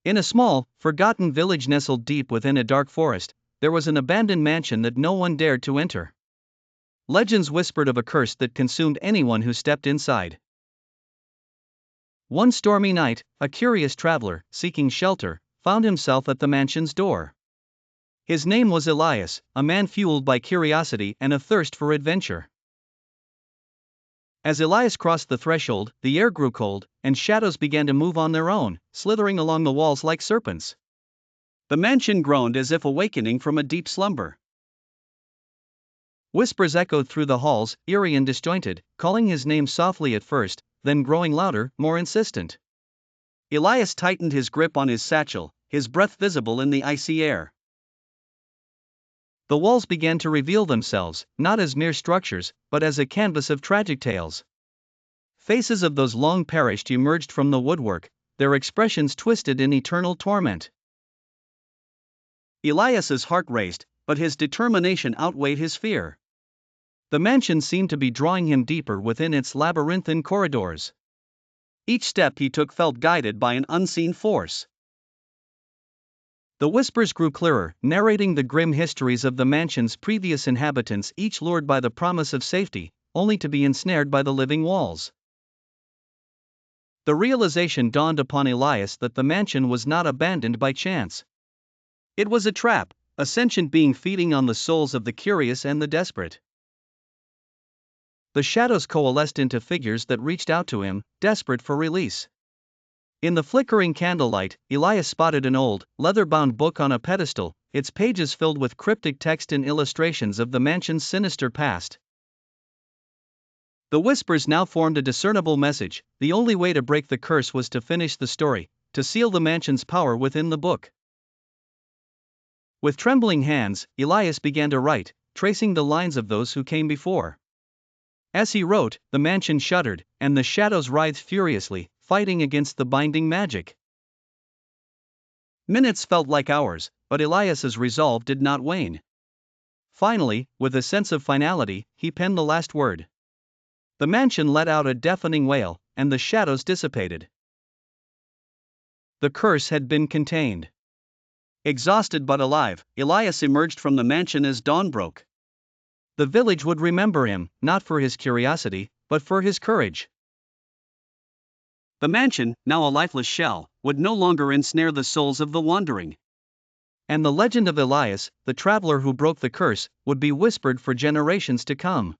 In a small, forgotten village nestled deep within a dark forest, there was an abandoned mansion that no one dared to enter. Legends whispered of a curse that consumed anyone who stepped inside. One stormy night, a curious traveler, seeking shelter, found himself at the mansion's door. His name was Elias, a man fueled by curiosity and a thirst for adventure. As Elias crossed the threshold, the air grew cold, and shadows began to move on their own, slithering along the walls like serpents. The mansion groaned as if awakening from a deep slumber. Whispers echoed through the halls, eerie and disjointed, calling his name softly at first, then growing louder, more insistent. Elias tightened his grip on his satchel, his breath visible in the icy air. The walls began to reveal themselves, not as mere structures, but as a canvas of tragic tales. Faces of those long perished emerged from the woodwork, their expressions twisted in eternal torment. Elias's heart raced, but his determination outweighed his fear. The mansion seemed to be drawing him deeper within its labyrinthine corridors. Each step he took felt guided by an unseen force. The whispers grew clearer, narrating the grim histories of the mansion's previous inhabitants, each lured by the promise of safety, only to be ensnared by the living walls. The realization dawned upon Elias that the mansion was not abandoned by chance. It was a trap, a sentient being feeding on the souls of the curious and the desperate. The shadows coalesced into figures that reached out to him, desperate for release. In the flickering candlelight, Elias spotted an old, leather-bound book on a pedestal, its pages filled with cryptic text and illustrations of the mansion's sinister past. The whispers now formed a discernible message: the only way to break the curse was to finish the story, to seal the mansion's power within the book. With trembling hands, Elias began to write, tracing the lines of those who came before. As he wrote, the mansion shuddered, and the shadows writhed furiously, fighting against the binding magic. Minutes felt like hours, but Elias's resolve did not wane. Finally, with a sense of finality, he penned the last word. The mansion let out a deafening wail, and the shadows dissipated. The curse had been contained. Exhausted but alive, Elias emerged from the mansion as dawn broke. The village would remember him, not for his curiosity, but for his courage. The mansion, now a lifeless shell, would no longer ensnare the souls of the wandering. And the legend of Elias, the traveler who broke the curse, would be whispered for generations to come.